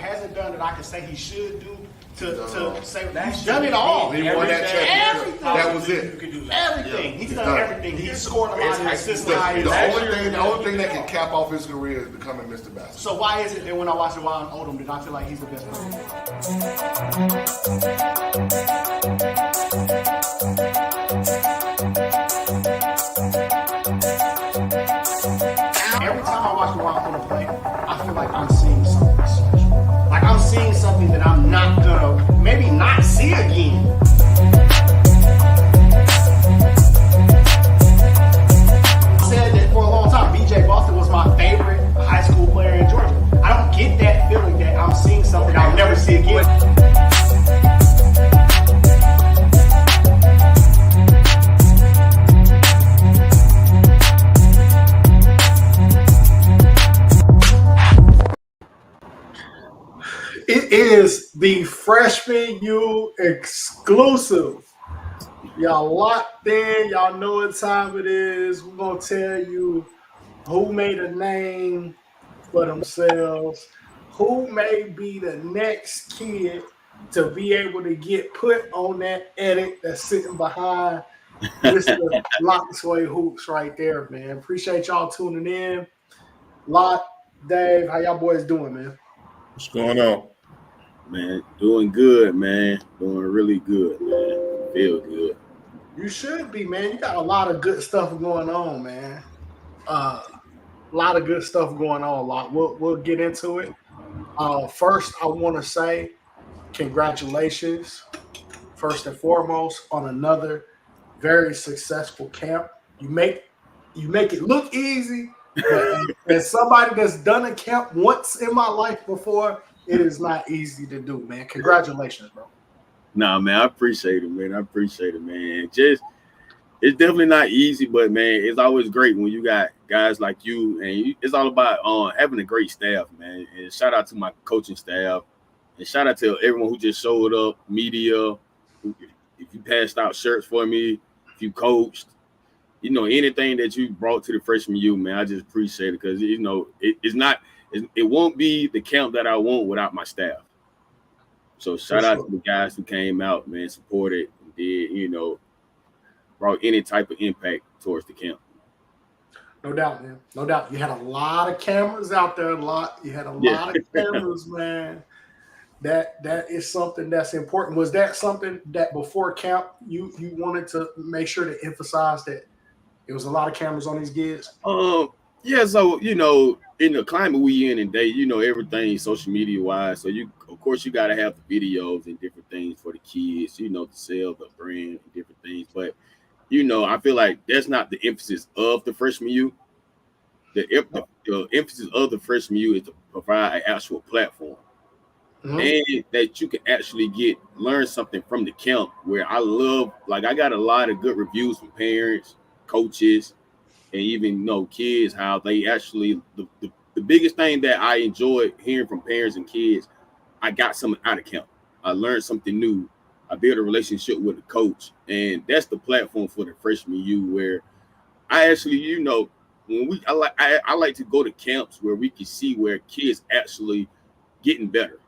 hasn't done that I can say he should do to say That's he's done it all. He won that championship. That was it. Everything. He's done everything. He's scored a lot of assists. The only thing that can cap off his career is becoming Mr. Basketball. So why is it that when I watch Juwan Odom, did I feel like he's the best player? Every time I watch Juwan Odom play, I feel like I'm seeing something special. Like I'm seeing something that I'm not gonna maybe not see again. I said that for a long time. BJ Boston was my favorite high school player in Georgia. I don't get that feeling that I'm seeing something I'll never see again. It is the FreshmenU exclusive. Y'all locked in. Y'all know what time it is. We're going to tell you who made a name for themselves, who may be the next kid to be able to get put on that edit that's sitting behind Mr. Locksway Hoops right there, man. Appreciate y'all tuning in. Lot, Dave, how y'all boys doing, man? What's going on? Man, doing good, man. Doing really good, man. Feel good. You should be, man. You got a lot of good stuff going on, man. A lot of good stuff going on. We'll get into it. First, I want to say congratulations, first and foremost, on another very successful camp. You make it look easy, but as somebody that's done a camp once in my life before, it is not easy to do, man. Congratulations, bro. Nah, man, I appreciate it, man. It's definitely not easy, but man, it's always great when you got guys like you, and it's all about having a great staff, man. And shout out to my coaching staff, and shout out to everyone who just showed up, media. If you passed out shirts for me, if you coached, anything that you brought to the FreshmenU, man, I just appreciate it because it won't be the camp that I want without my staff. So shout out to the guys who came out, man, supported, and did, brought any type of impact towards the camp. No doubt, man. No doubt. You had a lot of cameras out there. You had a lot of cameras, man. That is something that's important. Was that something that before camp you wanted to make sure to emphasize that there was a lot of cameras on these gigs? Yeah, so in the climate we in today, everything social media wise. So of course you gotta have the videos and different things for the kids, to sell the brand and different things. But I feel like that's not the emphasis of the FreshmenU. The emphasis of the FreshmenU is to provide an actual platform. And that you can actually learn something from the camp, where I got a lot of good reviews from parents, coaches, and even kids, how they actually the biggest thing that I enjoyed hearing from parents and kids, I got something out of camp. I learned something new. I built a relationship with the coach, and that's the platform for the FreshmenU, where I actually, when I like to go to camps where we can see where kids actually getting better.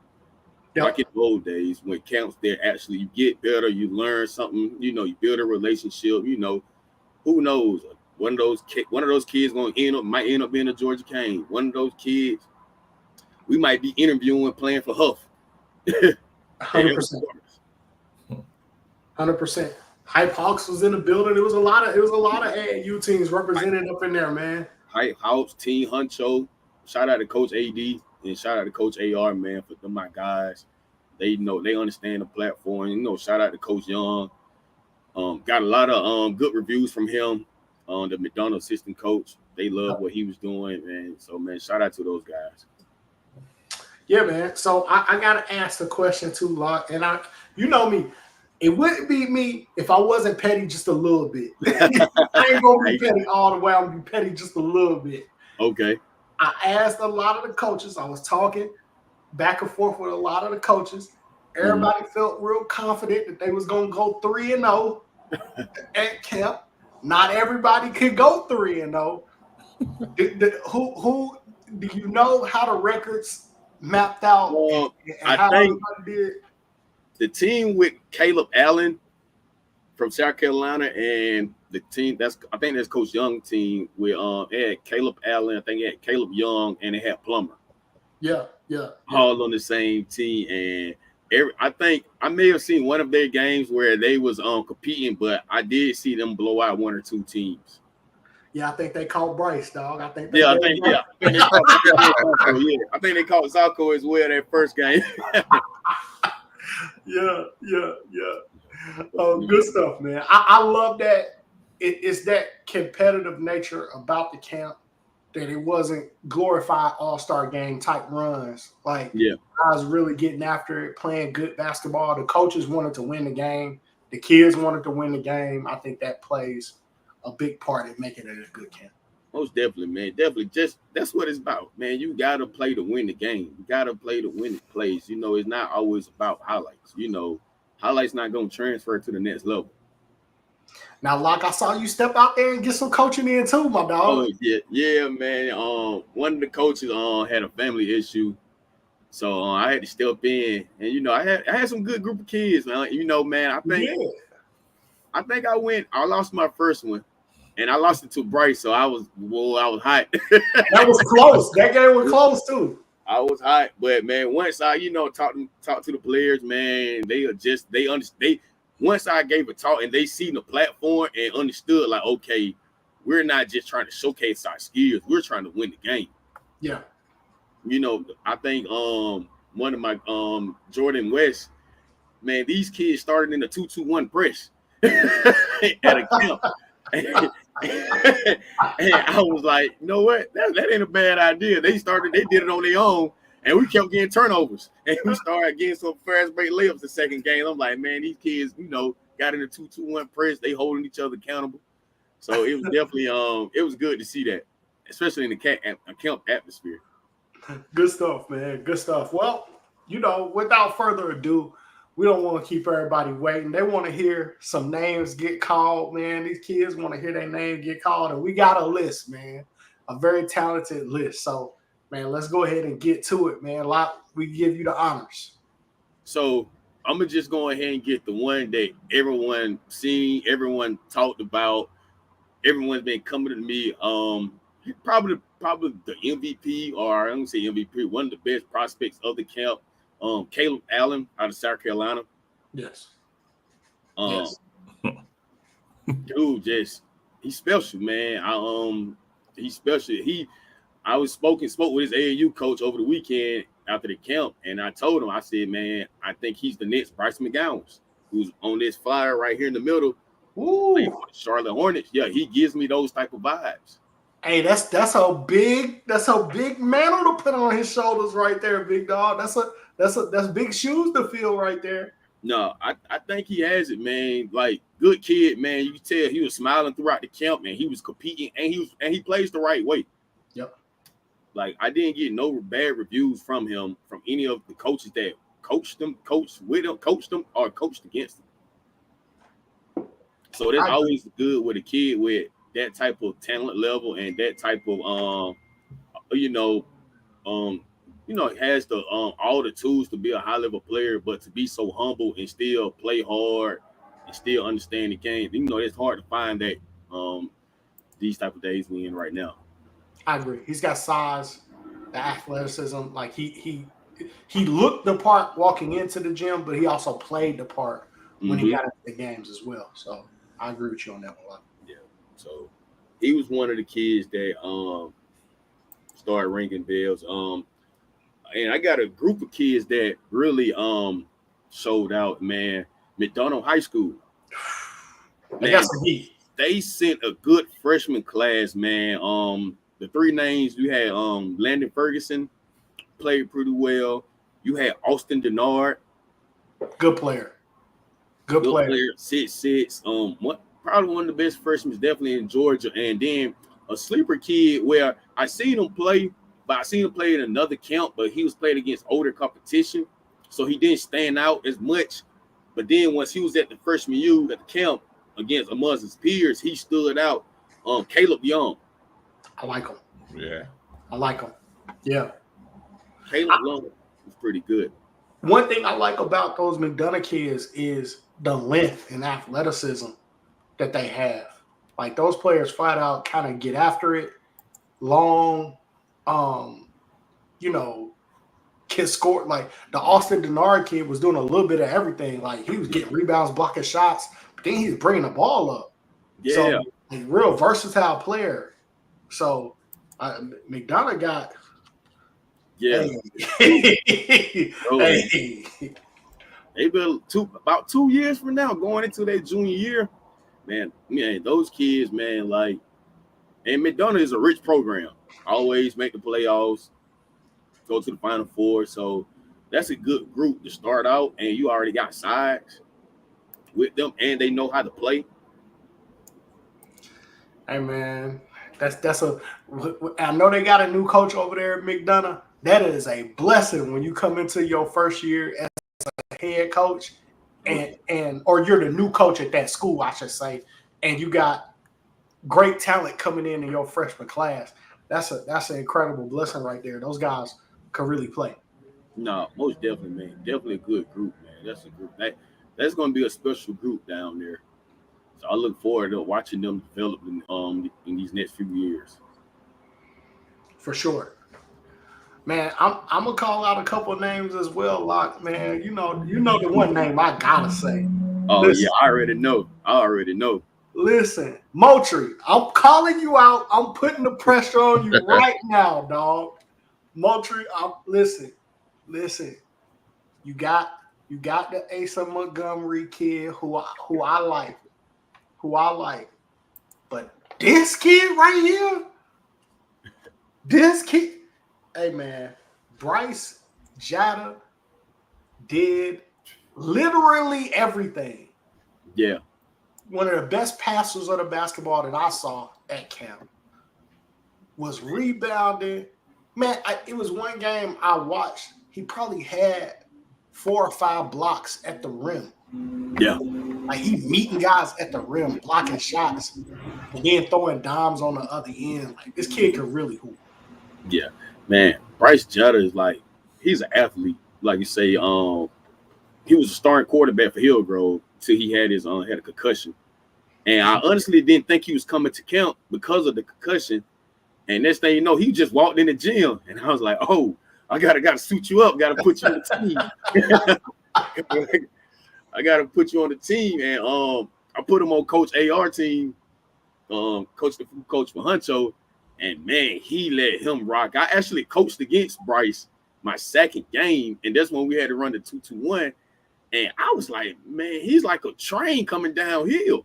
Yep. Like in the old days, when camps there, actually you get better, you learn something, you build a relationship. Who knows? One of those kids might end up being a Georgia Cane. One of those kids, we might be interviewing, playing for Huff. 100%. 100%. Hype Hawks was in the building. It was a lot of AAU teams represented up in there, man. Hype Hawks, Team Huncho. Shout out to Coach AD and shout out to Coach AR, man, for them my guys. They understand the platform. Shout out to Coach Young. Got a lot of good reviews from him. The McDonald's assistant coach, they love what he was doing, man. So, man, shout out to those guys. Yeah, man. So I gotta ask the question too, Locke. And you know me, it wouldn't be me if I wasn't petty just a little bit. I ain't gonna be petty all the way. I'm gonna be petty just a little bit. Okay. I asked a lot of the coaches. I was talking back and forth with a lot of the coaches. Everybody felt real confident that they was gonna go 3-0 at camp. Not everybody could go 3-0. Who do you know how the records mapped out and I how think everybody did? the team with Caleb Allen from South Carolina and the team I think that's Coach Young team with it had Caleb Allen, I think it had Caleb Young, and it had Plummer. Yeah. All on the same team. And I think I may have seen one of their games where they was competing, but I did see them blow out one or two teams. Yeah, I think they called Bryce, dog. I think they called Zalco as well that first game. Yeah. Good stuff, man. I love that. It's that competitive nature about the camp that it wasn't glorified all-star game type runs. Like, guys really getting after it, playing good basketball. The coaches wanted to win the game. The kids wanted to win the game. I think that plays a big part in making it a good camp. Most definitely, man. Definitely. Just that's what it's about, man. You got to play to win the game. You got to play to win the plays. You know, it's not always about highlights. You know, highlights not going to transfer to the next level. Now, Locke, I saw you step out there and get some coaching in too, my dog. Oh, yeah, man. One of the coaches had a family issue, so I had to step in, and you know, I had some good group of kids, man. You know, man, I think I lost my first one, and I lost it to Bryce, so I was hot. That was close. That game was close too. I was hot, but man, once I talk to the players, man, once I gave a talk and they seen the platform and understood, like, okay, we're not just trying to showcase our skills, we're trying to win the game. Yeah. You know, I think one of my Jordan West, man, these kids started in the 2-2-1 press at a camp. And I was like, you know what? That ain't a bad idea. They did it on their own. And we kept getting turnovers, and we started getting some fast break layups the second game. I'm like, man, these kids, got in the 2-2-1 press. They holding each other accountable. So it was definitely, it was good to see that, especially in the camp atmosphere. Good stuff, man. Good stuff. Well, without further ado, we don't want to keep everybody waiting. They want to hear some names get called, man. These kids want to hear their name get called, and we got a list, man, a very talented list. So, man, let's go ahead and get to it, man. We give you the honors. So I'm going to just go ahead and get the one that everyone seen, everyone talked about, everyone's been coming to me. Probably the MVP, or I'm going to say MVP, one of the best prospects of the camp, Caleb Allen out of South Carolina. Yes. Dude, he's special, man. He's special. I spoke with his AAU coach over the weekend after the camp, and I told him, I said, man, I think he's the next Bryce McGowan, who's on this flyer right here in the middle. Ooh. Charlotte Hornets. Yeah, he gives me those type of vibes. Hey, that's a big mantle to put on his shoulders right there, big dog. That's big shoes to fill right there. No, I think he has it, man. Like, good kid, man. You can tell he was smiling throughout the camp, man. He was competing, and he plays the right way. Yep. Like, I didn't get no bad reviews from him, from any of the coaches that coached him, coached with him, coached him, or coached against him. So that's always good with a kid with that type of talent level and that type of has the all the tools to be a high level player, but to be so humble and still play hard and still understand the game. It's hard to find that these type of days we in right now. I agree. He's got size, the athleticism. Like he looked the part walking into the gym, but he also played the part when he got into the games as well. So I agree with you on that one. Yeah. So he was one of the kids that started ringing bells. And I got a group of kids that really showed out, man. McDonald High School. Man, they sent a good freshman class, man. The three names you had, Landon Ferguson played pretty well. You had Austin Denard. Good player. Good player. 6'6". Probably one of the best freshmen, definitely in Georgia. And then a sleeper kid where I seen him play, but I seen him play in another camp, but he was playing against older competition. So he didn't stand out as much. But then once he was at the FreshmenU at the camp amongst his peers, he stood out. Caleb Young. I like him. Yeah. I like him. Yeah. Caleb Young. was pretty good. One thing I like about those McDonough kids is the length and athleticism that they have. Like those players flat out kind of get after it, long, you know, can score. Like the Austin Denard kid was doing a little bit of everything. Like he was getting rebounds, blocking shots, but then he was bringing the ball up. Yeah. So a real versatile player. So McDonough got. Yeah. Hey. Oh. Hey. They been about 2 years from now, going into their junior year. Man, those kids, man, like, and McDonough is a rich program. Always make the playoffs, go to the Final Four. So that's a good group to start out, and you already got sides with them, and they know how to play. Hey man, that's a. I know they got a new coach over there at McDonough. That is a blessing when you come into your first year as a head coach, and or you're the new coach at that school, I should say, and you got great talent coming in your freshman class. That's an incredible blessing right there. Those guys could really play. No, most definitely, man. Definitely a good group, man. That's a group that's going to be a special group down there. So I look forward to watching them develop in these next few years. For sure. Man, I'm gonna call out a couple of names as well, Locke. Man, you know the one name I gotta say. Oh yeah, I already know. Listen, Moultrie, I'm calling you out. I'm putting the pressure on you right now, dog. Moultrie, listen. You got the Asa Montgomery kid who I like. But this kid right here, hey man, Bryce Jada did literally everything. Yeah. One of the best passers of the basketball that I saw at camp was rebounding. Man, it was one game I watched. He probably had 4 or 5 blocks at the rim. Yeah. Like he meeting guys at the rim, blocking shots, and then throwing dimes on the other end. Like this kid could really hoop. Yeah, man. Bryce Jetta is like, he's an athlete. Like you say, he was a starting quarterback for Hillgrove till he had had a concussion. And I honestly didn't think he was coming to camp because of the concussion. And next thing you know, he just walked in the gym, and I was like, "Oh, I gotta suit you up, gotta put you on the team." I gotta put you on the team, and I put him on Coach AR team, coach for Huncho, and man, he let him rock. I actually coached against Bryce my second game, and that's when we had to run the 2-2-1, and I was like, man, he's like a train coming downhill.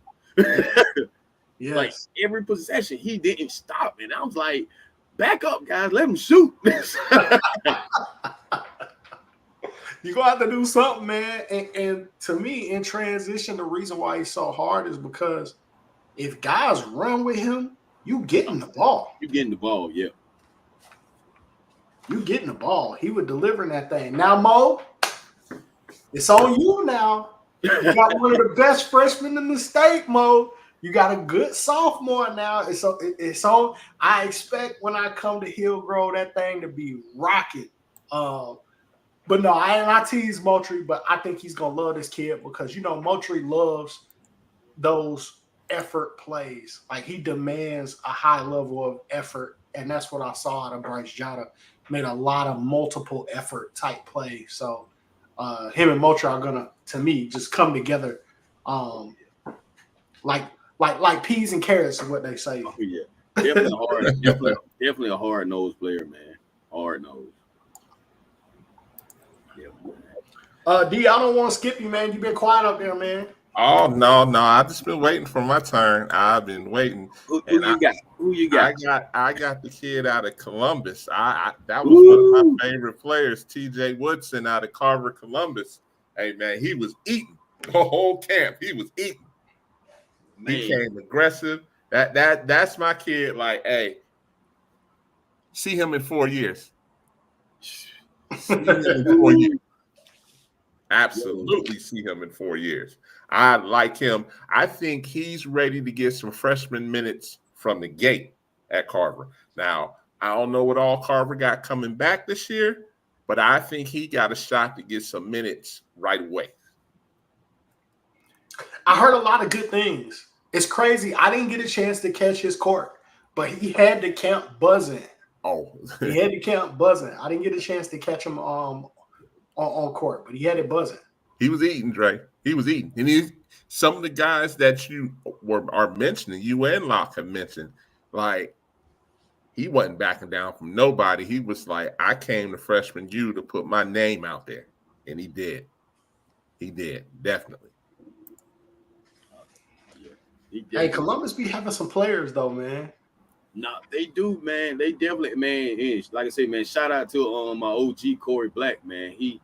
Yes. Like every possession, he didn't stop, and I was like, back up, guys, let him shoot. You're gonna have to do something, man. And to me, in transition, the reason why he's so hard is because if guys run with him, you getting the ball. You getting the ball, yeah. You getting the ball. He was delivering that thing. Now, Mo, it's on you now. You got one of the best freshmen in the state, Mo. You got a good sophomore now. It's on. I expect when I come to Hillgrove, that thing to be rocking. But no, I tease Moultrie, but I think he's gonna love this kid because Moultrie loves those effort plays. Like he demands a high level of effort, and that's what I saw out of Bryce Jada. Made a lot of multiple effort type plays. So him and Moultrie are gonna, to me, just come together, like peas and carrots is what they say. Oh, yeah, definitely a hard-nosed player, man. Hard-nosed. D, I don't want to skip you, man. You've been quiet up there, man. Oh no! I've just been waiting for my turn. I've been waiting. Who you got? I got the kid out of Columbus. That was one of my favorite players, TJ Woodson out of Carver, Columbus. Hey man, he was eating the whole camp. He was eating. Man. He came aggressive. That's my kid. Like, hey, see him in 4 years. See him in 4 years. Absolutely see him in 4 years. I like him. I think he's ready to get some freshman minutes from the gate at Carver. Now, I don't know what all Carver got coming back this year, but I think he got a shot to get some minutes right away. I heard a lot of good things. It's crazy. I didn't get a chance to catch his court, but he had the camp buzzing. Oh, He had the camp buzzing. I didn't get a chance to catch him on court, but he had it buzzing. he was eating, Dre. He was eating. And some of the guys that you are mentioning, you and Locke have mentioned, like, he wasn't backing down from nobody. He was like, I came to FreshmenU to put my name out there. And he did. He did, definitely. Hey, Columbus be having some players though, man. No, they do, man. They definitely, man. Like I say, man, shout out to my OG Corey Black, man. He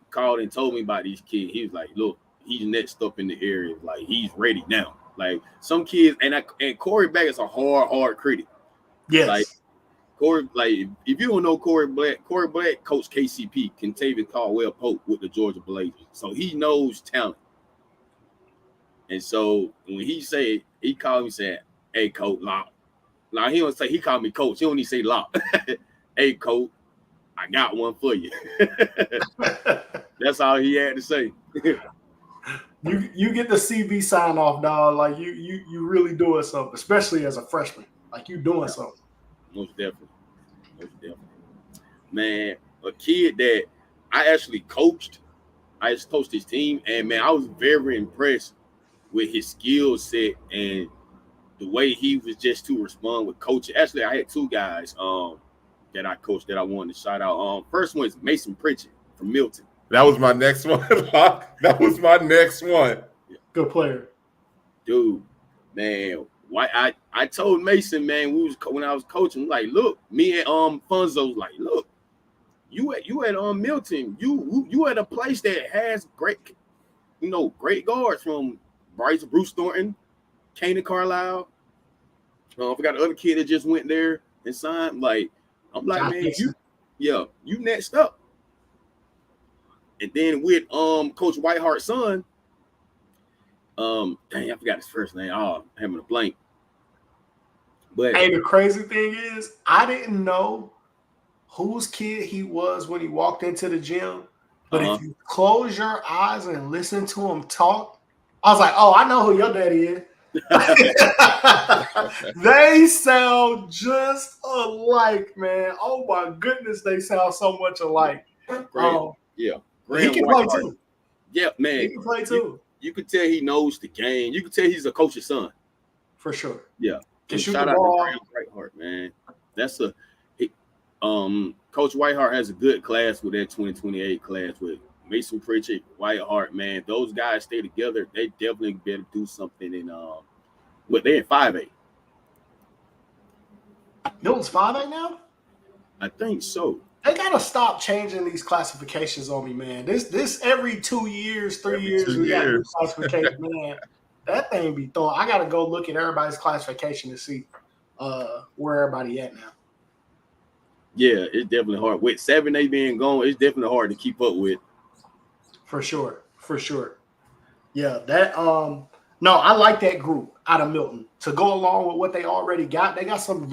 called and told me about these kids. He was like, look, he's next up in the area. Like, he's ready now. Like, some kids, and Corey Black is a hard critic. Yes. Like, Corey, like, if you don't know Corey Black coached KCP, Kentavious Caldwell Pope with the Georgia Blazers. So he knows talent. And so when he called me saying, hey, coach, Lock. Now he don't say, he called me coach. He don't even say Lock. Hey, coach, I got one for you. That's all he had to say. You get the CB sign off, dog. Like you really doing something, especially as a freshman. Like you doing something. Most definitely. Man, a kid that I actually coached. I just coached his team, and man, I was very impressed with his skill set and the way he was just to respond with coaching. Actually, I had two guys that I coached that I wanted to shout out. First one is Mason Pritchett from Milton. That was my next one. That was my next one. Good player. Dude, man, why I told Mason, man, when I was coaching, like, look, me and Funzo was like, look, you at Milton, you at a place that has great guards from Bruce Thornton, Kanan Carlisle. I forgot the other kid that just went there and signed. Like, I'm like, John man, Dixon. you next up. And then with Coach Whitehart's son, dang, I forgot his first name. Oh, I'm having a blank. But hey, the crazy thing is, I didn't know whose kid he was when he walked into the gym. But if you close your eyes and listen to him talk, I was like, oh, I know who your daddy is. They sound just alike, man. Oh my goodness, they sound so much alike. yeah, He can play too. Yeah, man. He can play too. You could tell he knows the game. You could tell he's a coach's son. For sure. Yeah. Can shoot shout the out ball. to Whitehart, man. That's Coach Whitehart has a good class with that 2028 class with Mason Pritchett, Whitehart, man. Those guys stay together. They definitely better do something in but they're in 5A. Milton's 5A now? I think so. They gotta stop changing these classifications on me, man. This every 2 years, 3 years, we got new classification, man. That thing be throwing. I gotta go look at everybody's classification to see where everybody at now. Yeah, it's definitely hard. With 7A being gone, it's definitely hard to keep up with. For sure. Yeah, that no, I like that group out of Milton to go along with what they already got. They got some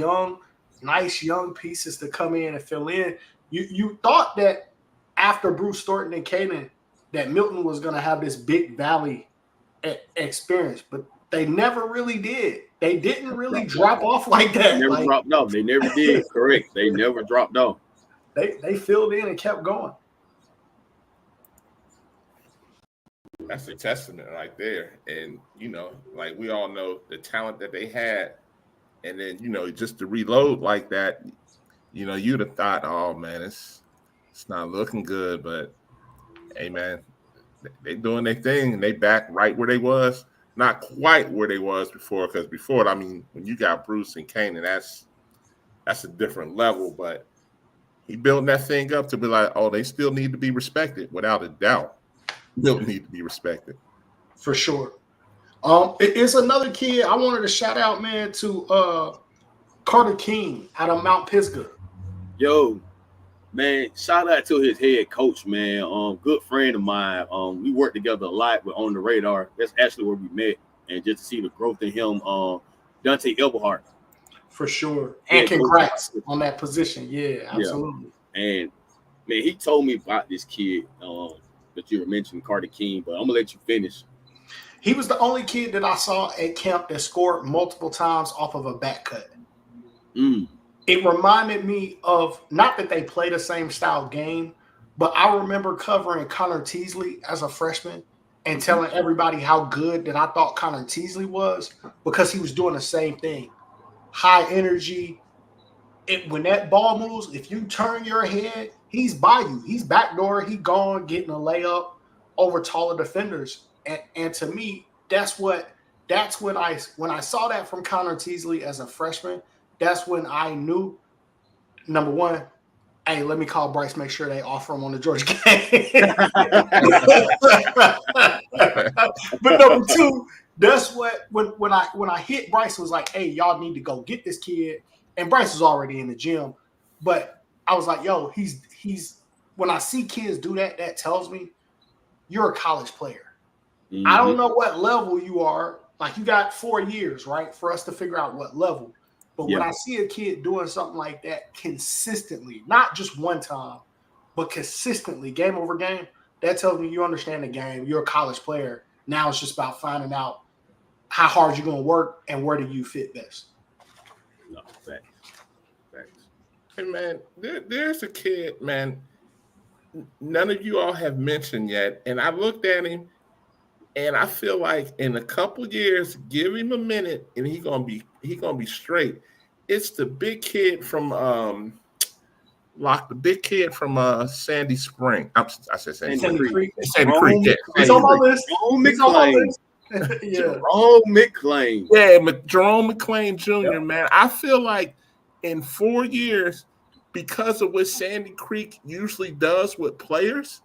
nice young pieces to come in and fill in. You thought that after Bruce Thornton and Kanan that Milton was going to have this big valley experience, but they never really did. They didn't really drop off like that. They never dropped off. They never did. Correct. They never dropped off. They filled in and kept going. That's a testament right there. And, like we all know the talent that they had. And then, just to reload like that, you'd have thought, oh, man, it's not looking good. But, hey, man, they doing their thing. And they back right where they was. Not quite where they was before. Because before, I mean, when you got Bruce and Kanan, that's a different level. But he built that thing up to be like, oh, they still need to be respected without a doubt. They'll need to be respected. For sure. It's another kid I wanted to shout out, man, to Carter King out of Mount Pisgah. Yo, man, shout out to his head coach, man. Good friend of mine. We worked together a lot with On the Radar. That's actually where we met. And just to see the growth in him, Dante Elberhart. For sure. And congrats on that position. Yeah, absolutely. Yeah. And man, he told me about this kid that you were mentioning, Carter King, but I'm gonna let you finish. He was the only kid that I saw at camp that scored multiple times off of a back cut. Mm. It reminded me of, not that they play the same style game, but I remember covering Connor Teasley as a freshman and telling everybody how good that I thought Connor Teasley was because he was doing the same thing. High energy. When that ball moves, if you turn your head, he's by you. He's backdoor. He gone getting a layup over taller defenders. And to me, that's when I saw that from Connor Teasley as a freshman. That's when I knew, number one, hey, let me call Bryce, make sure they offer him on the Georgia game. But number two, that's what when I hit Bryce, it was like, hey, y'all need to go get this kid. And Bryce was already in the gym. But I was like, yo, he's when I see kids do that, that tells me you're a college player. Mm-hmm. I don't know what level you are. Like, you got 4 years, right, for us to figure out what level. But when I see a kid doing something like that consistently, not just one time, but consistently, game over game, that tells me you understand the game. You're a college player. Now it's just about finding out how hard you're going to work and where do you fit best. No, facts. Hey, man, there's a kid, man, none of you all have mentioned yet, and I looked at him, and I feel like in a couple years, give him a minute, and he gonna be straight. It's the big kid from Sandy Spring. I said Sandy Creek. Sandy Creek. Yeah. It's on my list. Jerome McClain. Yeah, Jerome McClain Jr., man. I feel like in 4 years, because of what Sandy Creek usually does with players,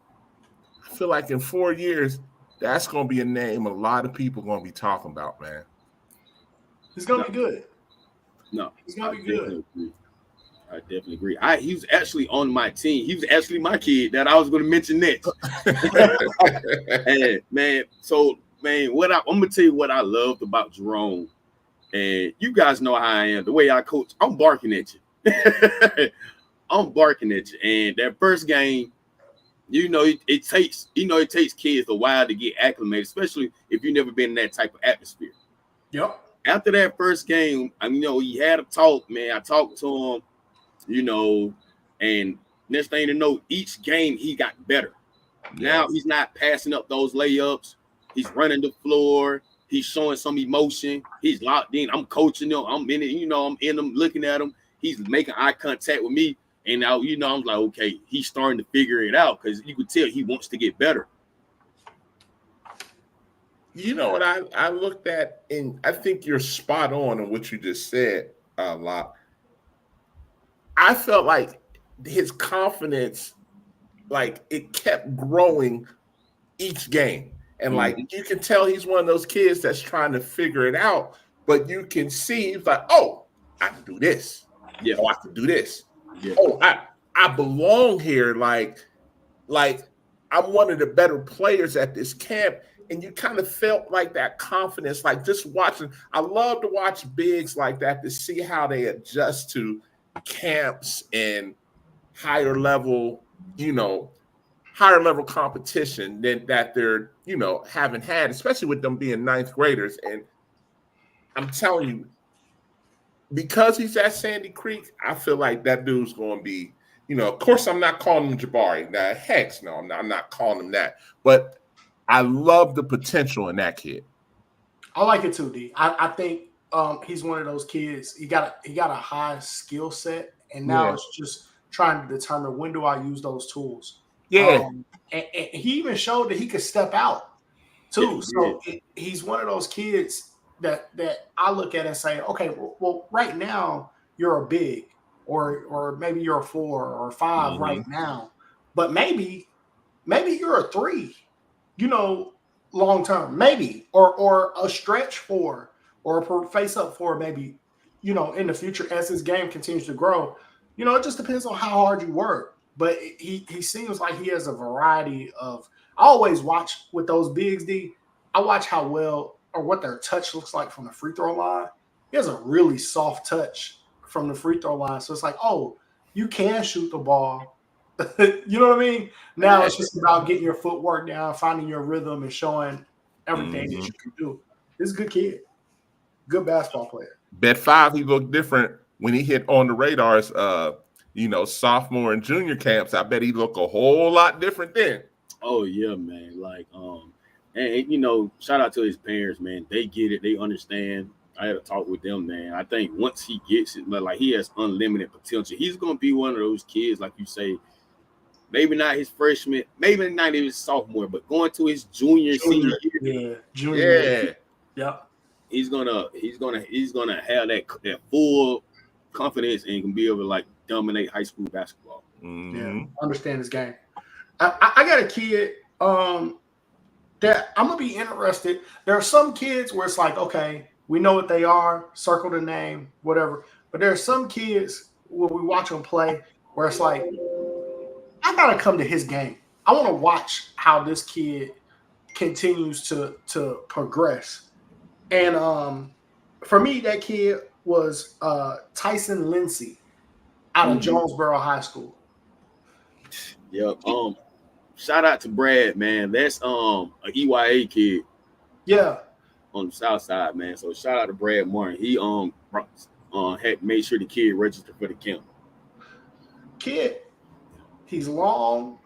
I feel like in 4 years, that's going to be a name a lot of people going to be talking about, man. He's going to be good. No, he's going to be good. I definitely agree. He was actually on my team. He was actually my kid that I was going to mention next. And man, I'm going to tell you what I loved about Jerome. And you guys know how I am. The way I coach, I'm barking at you. I'm barking at you. And that first game, it takes kids a while to get acclimated, especially if you've never been in that type of atmosphere. Yep. After that first game, he had a talk, man. I talked to him, and next thing you know, each game he got better. Yes. Now he's not passing up those layups. He's running the floor. He's showing some emotion. He's locked in. I'm coaching him. I'm in it. I'm in him, looking at him. He's making eye contact with me. And now, I'm like, okay, he's starting to figure it out because you could tell he wants to get better. You know what I looked at, and I think you're spot on what you just said a lot. I felt like his confidence, like, it kept growing each game. And, like, you can tell he's one of those kids that's trying to figure it out, but you can see he's like, oh, I can do this. Yeah. Oh, I can do this. Yeah. Oh, I belong here. Like I'm one of the better players at this camp. And you kind of felt like that confidence, like just watching. I love to watch bigs like that to see how they adjust to camps and higher level competition that they're, haven't had, especially with them being ninth graders. And I'm telling you, because he's at Sandy Creek, I feel like that dude's going to be, of course, I'm not calling him Jabari. Now, heck no, I'm not calling him that. But I love the potential in that kid. I like it too, D. I think he's one of those kids. He got a high skill set, and now it's just trying to determine when do I use those tools. Yeah. And he even showed that he could step out too. So he's one of those kids that I look at and say, okay, well, right now you're a big, or maybe you're a 4 or 5 right now, but maybe you're a 3, long term, maybe, or a stretch 4, or a face up 4, maybe, in the future as his game continues to grow. It just depends on how hard you work. But he seems like he has a variety of. I always watch with those bigs, D. I watch how well or what their touch looks like from the free throw line. He has a really soft touch from the free throw line. So it's like, oh, you can shoot the ball You know what I mean? Now Yeah. it's just about getting your footwork down, finding your rhythm, and showing everything that Mhm. you can do. This is a good kid, good basketball player. Bet 5, he looked different when he hit on the radars. Sophomore and junior camps. I bet he looked a whole lot different then. Oh yeah, man. Like and you know, shout out to his parents, man. They get it. They understand. I had a talk with them, man. I think once he gets it, like he has unlimited potential. He's gonna be one of those kids, like you say. Maybe not his freshman, maybe not even his sophomore, but going to his senior year, Yeah, junior. Yeah. Yeah. he's gonna have that full confidence and can be able to like dominate high school basketball. Yeah, understand this game. I got a kid that I'm gonna be interested. There are some kids where it's like, okay, we know what they are, circle the name, whatever. But there are some kids where we watch them play where it's like, I gotta come to his game. I want to watch how this kid continues to progress. And for me, that kid was Tyson Lindsay out of Jonesboro High School. Yep. Shout out to Brad, man. That's a EYA kid. Yeah. On the south side, man. So shout out to Brad Martin. He had made sure the kid registered for the camp. Kid, he's long,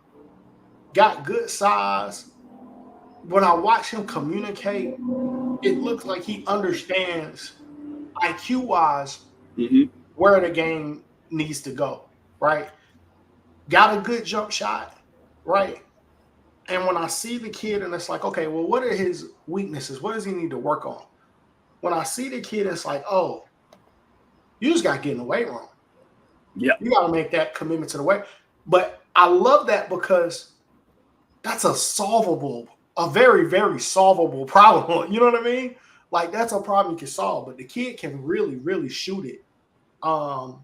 got good size. When I watch him communicate, it looks like he understands IQ-wise where the game needs to go, right? Got a good jump shot, right? And when I see the kid and it's like, okay, well, what are his weaknesses? What does he need to work on? When I see the kid, it's like, oh, you just got to get in the weight room. Yeah. You got to make that commitment to the weight. But I love that because that's a very, very solvable problem. You know what I mean? Like, that's a problem you can solve, but the kid can really, really shoot it. Got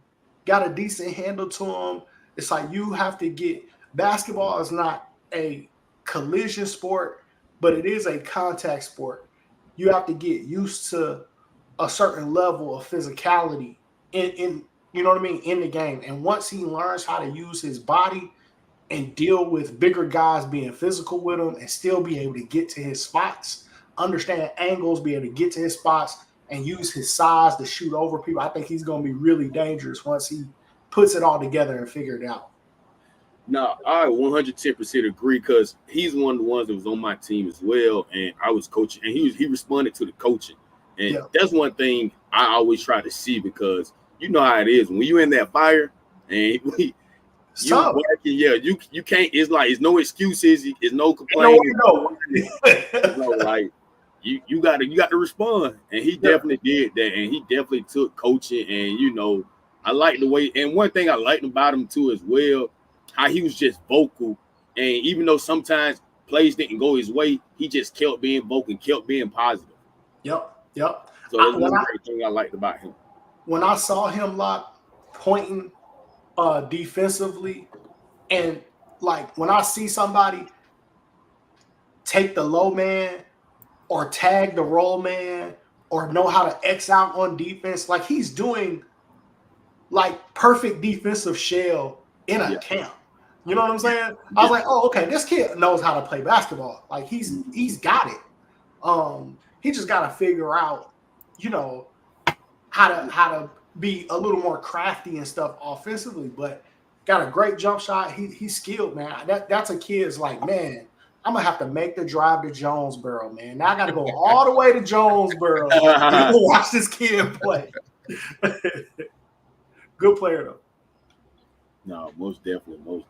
a decent handle to him. It's like you have to get – basketball is not a collision sport, but it is a contact sport. You have to get used to a certain level of physicality in you know what I mean, in the game. And once he learns how to use his body and deal with bigger guys being physical with him and still be able to get to his spots, understand angles, be able to get to his spots and use his size to shoot over people, I think he's going to be really dangerous once he puts it all together and figure it out. No, I 110% agree because he's one of the ones that was on my team as well, and I was coaching, and he responded to the coaching, and that's one thing I always try to see because you know how it is when you're in that fire and you can't. It's like it's no excuses, it's no complaining. Like you got to respond, and he definitely did that, and he definitely took coaching, and you know I like the way, and one thing I liked about him too as well. How he was just vocal, and even though sometimes plays didn't go his way, he just kept being vocal and kept being positive. Yep. So that's one great thing I liked about him. When I saw him pointing defensively, and like when I see somebody take the low man or tag the roll man or know how to X out on defense, like he's doing like perfect defensive shell in a camp. You know what I'm saying? I was like, oh, okay, this kid knows how to play basketball. Like he's got it. He just got to figure out, you know, how to be a little more crafty and stuff offensively. But got a great jump shot. He's skilled, man. That's a kid's like, man, I'm gonna have to make the drive to Jonesboro, man. Now I got to go all the way to Jonesboro to watch this kid play. Good player though. No, most definitely.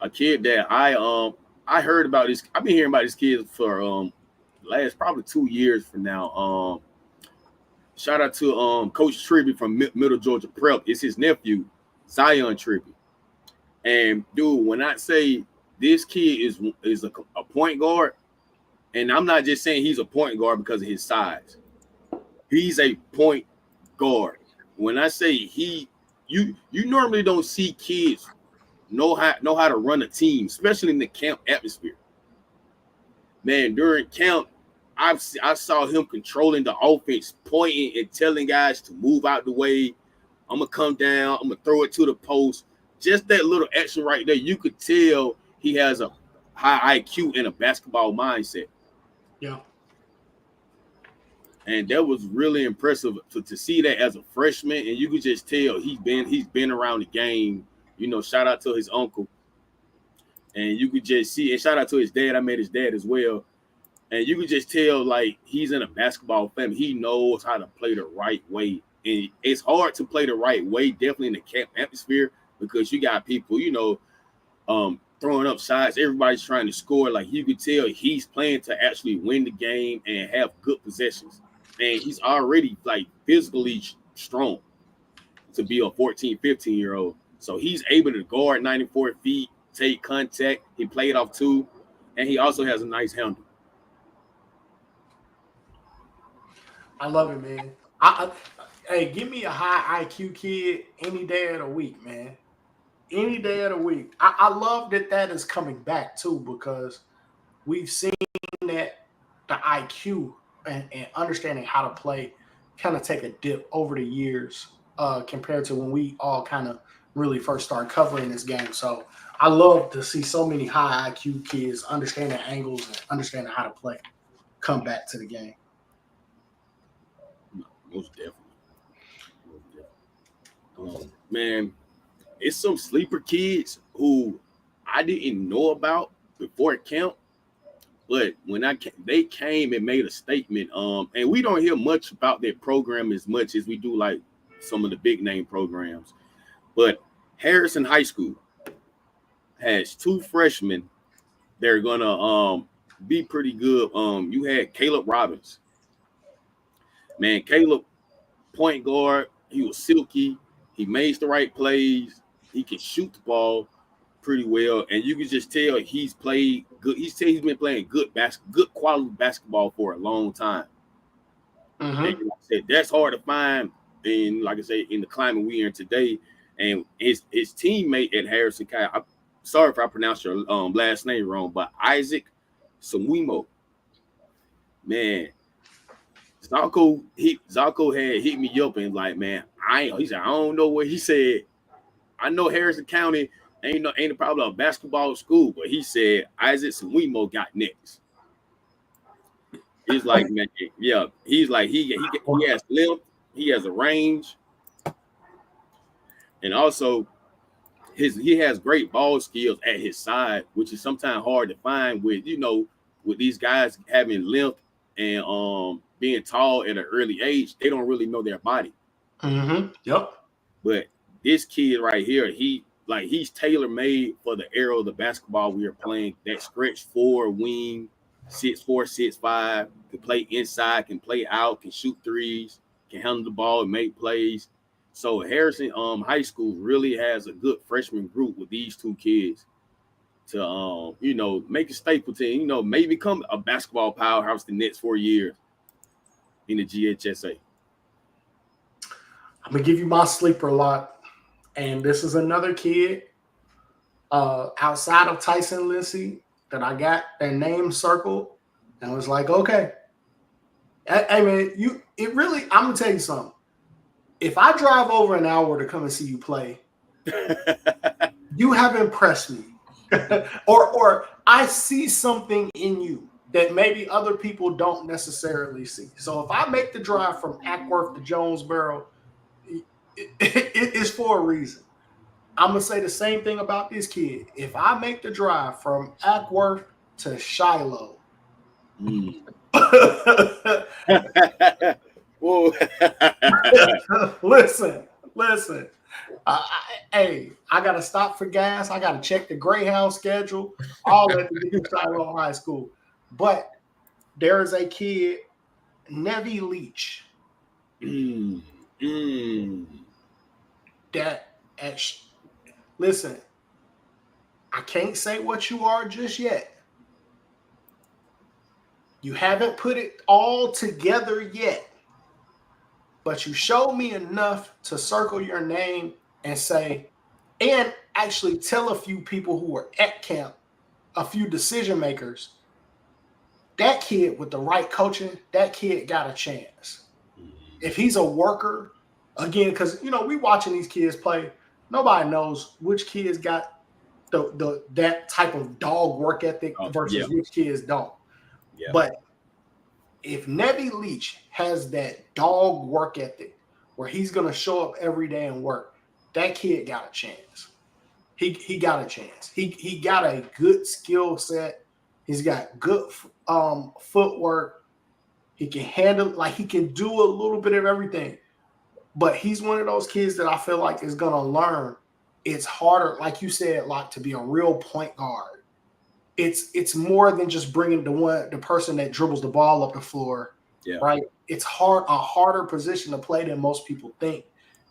A kid that I heard about this. I've been hearing about this kid for last probably 2 years from now. Shout out to Coach Tribby from Middle Georgia Prep. It's his nephew, Zion Tribby. And dude, when I say this kid is a point guard, and I'm not just saying he's a point guard because of his size. He's a point guard. When I say you normally don't see kids know how to run a team, especially in the camp atmosphere. Man, during camp, I saw him controlling the offense, pointing and telling guys to move out the way. I'm gonna come down. I'm gonna throw it to the post. just that little action right there, you could tell he has a high IQ and a basketball mindset. Yeah. And that was really impressive to see that as a freshman. And you could just tell he's been around the game. You know, shout out to his uncle. And you could just see, and shout out to his dad. I met his dad as well. And you could just tell, like, he's in a basketball family. He knows how to play the right way. And it's hard to play the right way, definitely in the camp atmosphere, because you got people, you know, throwing up shots. Everybody's trying to score. Like, you could tell he's playing to actually win the game and have good possessions. And he's already, like, physically strong to be a 14, 15-year-old. So he's able to guard 94 feet, take contact. He played off two, and he also has a nice handle. I love it, man. Hey, give me a high IQ kid any day of the week, man. Any day of the week. I love that is coming back too, because we've seen that the IQ and understanding how to play kind of take a dip over the years compared to when we all kind of really first started covering this game. So I love to see so many high IQ kids understanding angles and understanding how to play come back to the game. Most definitely. Man, it's some sleeper kids who I didn't know about before camp, but when they came and made a statement. And we don't hear much about their program as much as we do like some of the big name programs. But Harrison High School has two freshmen. They're gonna be pretty good. You had Caleb Robbins. Man, Caleb, point guard, he was silky. He makes the right plays. He can shoot the ball pretty well, and you can just tell he's played good. He's been playing good quality basketball for a long time. Mm-hmm. And like I said, that's hard to find in, like I say, in the climate we are in today. And his teammate at Harrison, I'm sorry if I pronounced your last name wrong, but Isaac Samuimo, man. Zarko had hit me up and like, man, he said, I don't know what he said. I know Harrison County ain't probably a basketball school, but he said Isaac Samuimo got next. He's like, man, yeah, he's like he has length, he has a range, and also he has great ball skills at his side, which is sometimes hard to find with these guys having length and being tall at an early age. They don't really know their body. Mm-hmm. Yep. But this kid right here, he's tailor-made for the era of the basketball we are playing. That stretch 4 wing, 6'4", 6'5", can play inside, can play out, can shoot threes, can handle the ball and make plays. So Harrison High School really has a good freshman group with these two kids to make a staple team, maybe become a basketball powerhouse the next 4 years in the GHSA. I'm gonna give you my sleeper lot, and this is another kid outside of Tyson Lindsay that I got their name circled, and I was like, okay. I mean, I'm gonna tell you something. If I drive over an hour to come and see you play, you have impressed me. or I see something in you that maybe other people don't necessarily see. So if I make the drive from Ackworth to Jonesboro, it's for a reason. I'm going to say the same thing about this kid. If I make the drive from Ackworth to Shiloh, listen. I got to stop for gas. I got to check the Greyhound schedule, all at the Shiloh High School. But there is a kid, Nevy Leach, listen, I can't say what you are just yet. You haven't put it all together yet. But you showed me enough to circle your name and say, and actually tell a few people who were at camp, a few decision makers, that kid with the right coaching, that kid got a chance. If he's a worker, again, because, we watching these kids play, Nobody knows which kids got that type of dog work ethic versus which kids don't. Yeah. But if Nevy Leach has that dog work ethic where he's going to show up every day and work, that kid got a chance. He got a chance. He got a good skill set. He's got good footwork. He can handle, like, he can do a little bit of everything. But he's one of those kids that I feel like is going to learn. It's harder, like you said, like, to be a real point guard. It's more than just bringing the person that dribbles the ball up the floor, right? It's a harder position to play than most people think.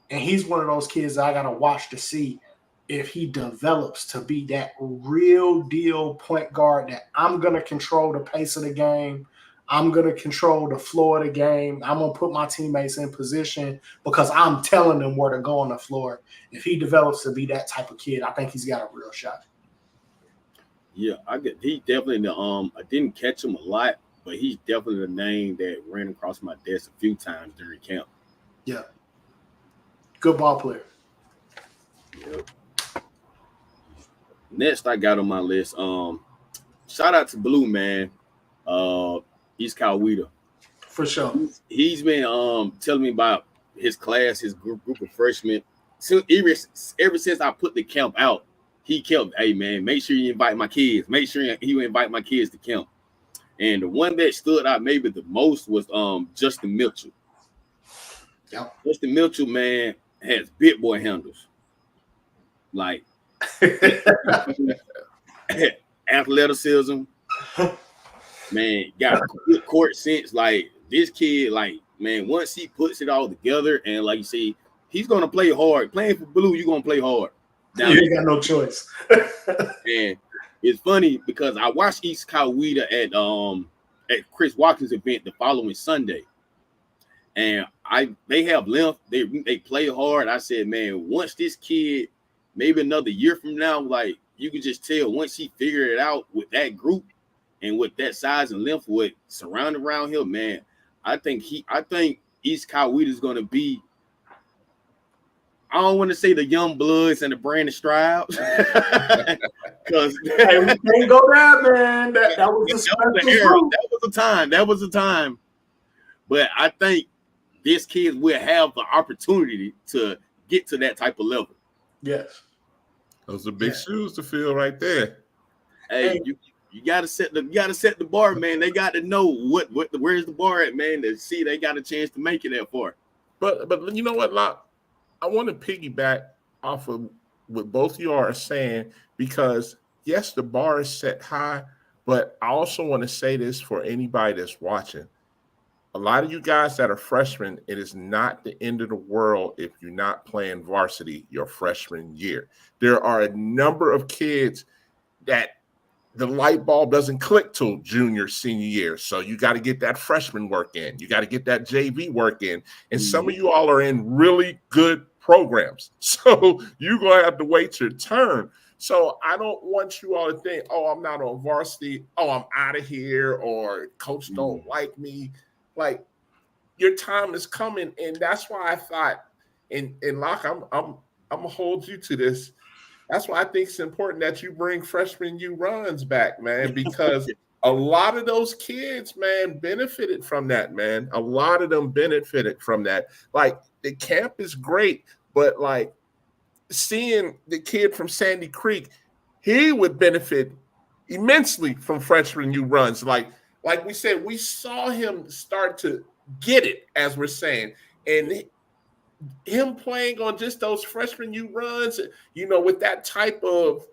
And he's one of those kids that I got to watch to see if he develops to be that real deal point guard that I'm going to control the pace of the game. I'm going to control the floor of the game. I'm going to put my teammates in position because I'm telling them where to go on the floor. If he develops to be that type of kid, I think he's got a real shot. Yeah, he definitely I didn't catch him a lot, but he's definitely the name that ran across my desk a few times during camp. Yeah. Good ball player. Yep. Next I got on my list, shout out to Blue, man. East Coweta. For sure. He's been telling me about his class, his group of freshmen. So ever since I put the camp out, he kept, hey man, make sure you invite my kids. Make sure he invite my kids to camp. And the one that stood out maybe the most was Justin Mitchell. Yep. Justin Mitchell, man, has big boy handles. Like athleticism. Man, got good court sense. Like this kid, like, man, once he puts it all together, and like you see, he's gonna play hard. Playing for Blue, you're gonna play hard. Now, you ain't got no choice. And it's funny because I watched East Coweta at Chris Watkins' event the following Sunday, and they have length. They play hard. I said, man, once this kid, maybe another year from now, like you can just tell once he figured it out with that group. And with that size and length, with surrounded around him, man, I think East Coweta is going to be. I don't want to say the Young Bloods and the Brandon Stroud, because hey, we can't go there, man. That was a special era. That was a time. But I think this kid will have the opportunity to get to that type of level. Yes, those are big shoes to fill right there. Hey. You gotta set the bar, man. They got to know where's the bar at, man, to see they got a chance to make it that far. But you know what, Locke? I want to piggyback off of what both of you are saying, because yes, the bar is set high, but I also want to say this for anybody that's watching. A lot of you guys that are freshmen, it is not the end of the world if you're not playing varsity your freshman year. There are a number of kids that the light bulb doesn't click till junior, senior year. So you got to get that freshman work in. You got to get that JV work in. And some of you all are in really good programs. So you're going to have to wait your turn. So I don't want you all to think, oh, I'm not on varsity. Oh, I'm out of here, or coach don't like me. Like, your time is coming. And that's why I thought, and Locke, I'm going to hold you to this. That's why I think it's important that you bring FreshmenU runs back, man, because a lot of those kids, man, benefited from that, man. A lot of them benefited from that. Like, the camp is great, but like seeing the kid from Sandy Creek, he would benefit immensely from FreshmenU runs. Like we said, we saw him start to get it, as we're saying, and him playing on just those FreshmenU runs, you know, with that type of,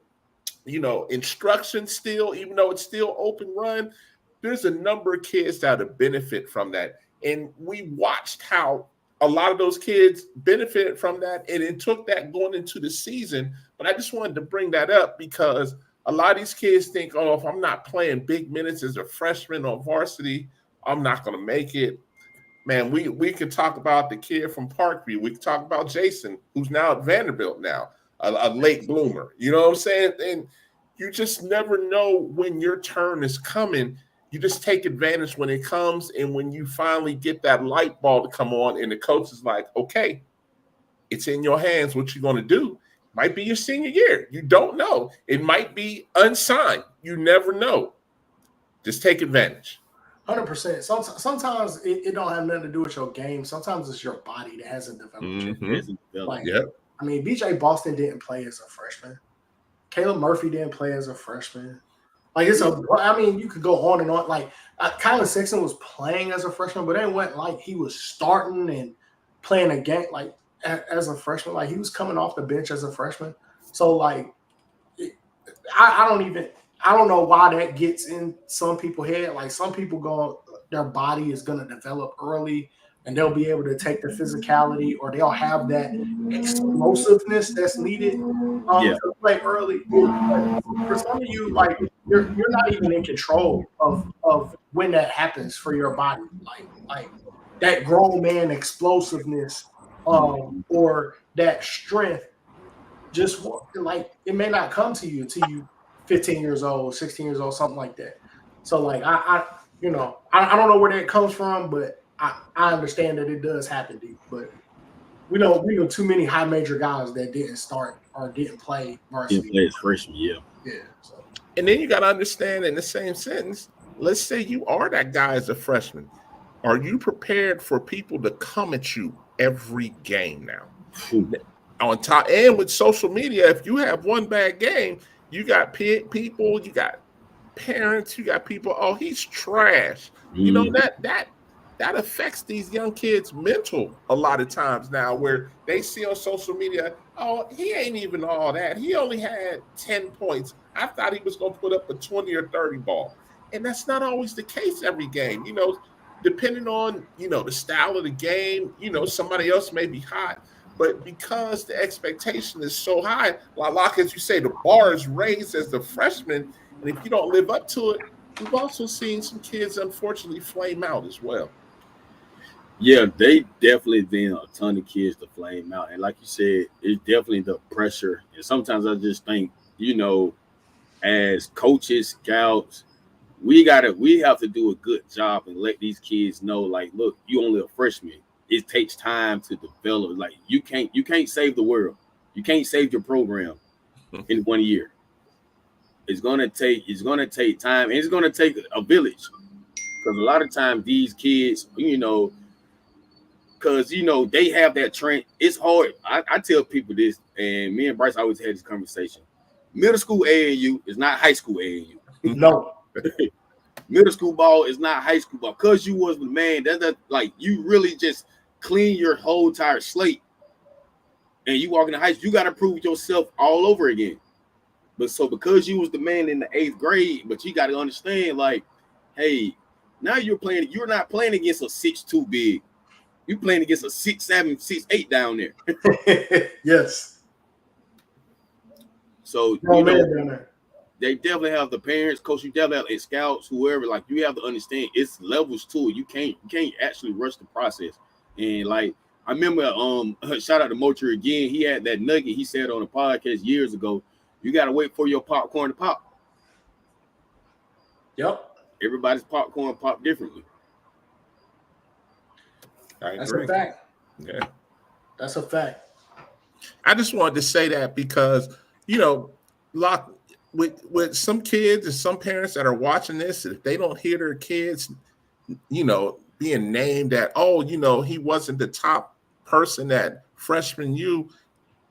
you know, instruction still, even though it's still open run, there's a number of kids that would benefit from that. And we watched how a lot of those kids benefited from that, and it took that going into the season. But I just wanted to bring that up because a lot of these kids think, oh, if I'm not playing big minutes as a freshman on varsity, I'm not going to make it. Man, we could talk about the kid from Parkview. We could talk about Jason, who's now at Vanderbilt now, a late bloomer. You know what I'm saying? And you just never know when your turn is coming. You just take advantage when it comes, and when you finally get that light bulb to come on, and the coach is like, okay, it's in your hands what you're going to do. Might be your senior year. You don't know. It might be unsigned. You never know. Just take advantage. 100%. Sometimes it don't have nothing to do with your game. Sometimes it's your body that hasn't developed yet. Like, I mean, BJ Boston didn't play as a freshman. Caleb Murphy didn't play as a freshman. Like, I mean, you could go on and on. Like, Kylan Sexton was playing as a freshman, but it wasn't like he was starting and playing a game like as a freshman. Like, he was coming off the bench as a freshman. So, like, I don't know why that gets in some people's head. Like, some people their body is going to develop early and they'll be able to take the physicality or they'll have that explosiveness that's needed to play early. But for some of you, like, you're not even in control of when that happens for your body. Like that grown man explosiveness or that strength, just like it may not come to you until you 15 years old, 16 years old, something like that. So like I don't know where that comes from, but I understand that it does happen, but we know too many high major guys that didn't start or didn't play varsity. Didn't play as freshman, yeah. So. And then you got to understand in the same sentence, let's say you are that guy as a freshman. Are you prepared for people to come at you every game now? On top, and with social media, if you have one bad game, you got people, you got parents, you got people, oh, he's trash. You know, that affects these young kids' mental a lot of times now, where they see on social media, oh, he ain't even all that. He only had 10 points. I thought he was going to put up a 20 or 30 ball. And that's not always the case every game. You know, depending on, the style of the game, somebody else may be hot. But because the expectation is so high, like as you say, the bar is raised as the freshman. And if you don't live up to it, we've also seen some kids, unfortunately, flame out as well. Yeah, they definitely been a ton of kids to flame out. And like you said, it's definitely the pressure. And sometimes I just think, as coaches, scouts, we have to do a good job and let these kids know, like, look, you only a freshman. It takes time to develop. Like, you can't save the world. You can't save your program in 1 year. It's gonna take time, and it's gonna take a village. Because a lot of times these kids, because they have that trend. It's hard. I tell people this, and me and Bryce always had this conversation. Middle school AAU is not high school AAU. No. Middle school ball is not high school ball. Because you was the man, that's like you really just clean your whole entire slate. And you walk in the high school, you got to prove yourself all over again. But so because you was the man in the 8th grade, but you got to understand, like, hey, now you're not playing against a 6'2" big. You're playing against a 6'7", 6'8" down there. Yes. So they definitely have the parents, coach. You definitely have scouts, whoever. Like, you have to understand it's levels to it. You can't actually rush the process. And like I remember, shout out to Mocher again. He had that nugget he said on a podcast years ago. You got to wait for your popcorn to pop. Yep. Everybody's popcorn pop differently. That's a fact. Yeah. That's a fact. I just wanted to say that because, with some kids and some parents that are watching this, if they don't hear their kids, being named that, he wasn't the top person at FreshmenU,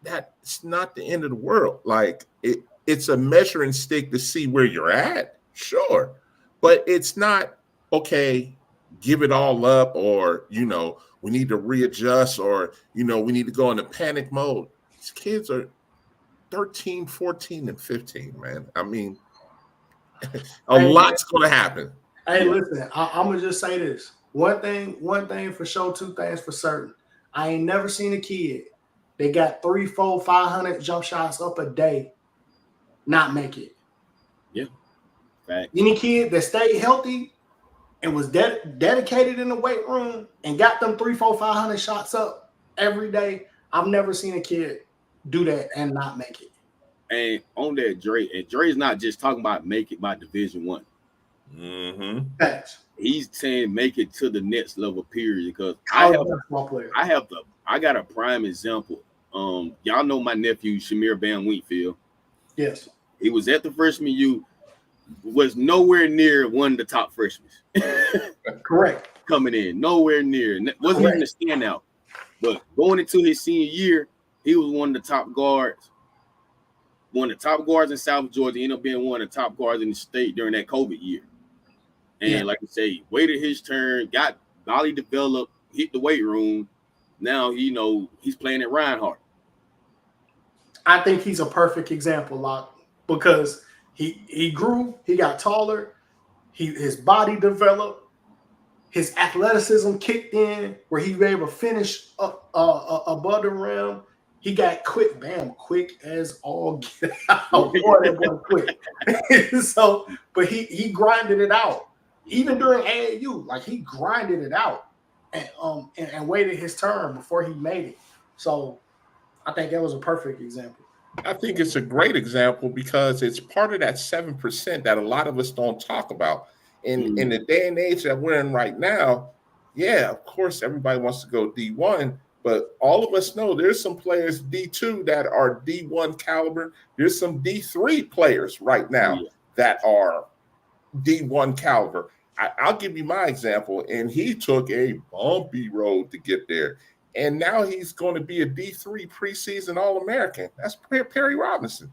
that's not the end of the world. Like, it's a measuring stick to see where you're at, sure. But it's not, okay, give it all up, or, we need to readjust, or, we need to go into panic mode. These kids are 13, 14, and 15, man. I mean, lot's going to happen. Hey, listen, I'm going to just say this. One thing for sure, two things for certain. I ain't never seen a kid that got 300, 400, 500 jump shots up a day not make it. Yeah. Fact. Any kid that stayed healthy and was dedicated in the weight room and got them 300, 400, 500 shots up every day, I've never seen a kid do that and not make it. And on that, Dre's not just talking about make it by Division I. Mm-hmm. Thanks. He's saying make it to the next level, period. Because I got a prime example Y'all know my nephew Shamir Bam Wheatfield. Yes. He was at the freshman U, was nowhere near one of the top freshmen. Correct. Coming in, nowhere near. Wasn't even a standout. But going into his senior year, he was one of the top guards. One of the top guards in South Georgia. Ended up being one of the top guards in the state during that COVID year. And like I say, waited his turn, got body developed, hit the weight room. Now he's playing at Reinhardt. I think he's a perfect example, Locke, because he grew, he got taller, his body developed, his athleticism kicked in, where he was able to finish above the rim. He got quick, quick as all get out. Boy, that boy quick. So, but he grinded it out. Even during AAU, like he grinded it out and waited his turn before he made it. So I think that was a perfect example. I think it's a great example because it's part of that 7% that a lot of us don't talk about. In the day and age that we're in right now, yeah, of course, everybody wants to go D1, but all of us know there's some players D2 that are D1 caliber. There's some D3 players right now that are D1 caliber. I'll give you my example, and he took a bumpy road to get there. And now he's going to be a D3 preseason All-American. That's Perry Robinson.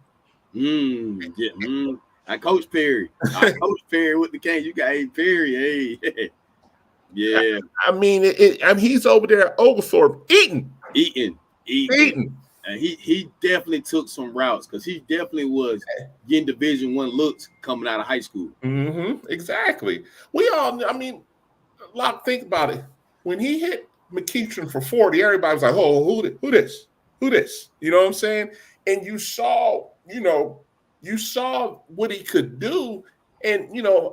I coach Perry. I coach Perry with the Canes. You got Perry. Hey. Yeah. I mean, he's over there at Oglethorpe eating. And he definitely took some routes because he definitely was getting Division I looks coming out of high school. Exactly. We all, I mean, think about it. When he hit McEachern for 40, everybody was like, oh, who this? Who this? You know what I'm saying? And you saw what he could do. And,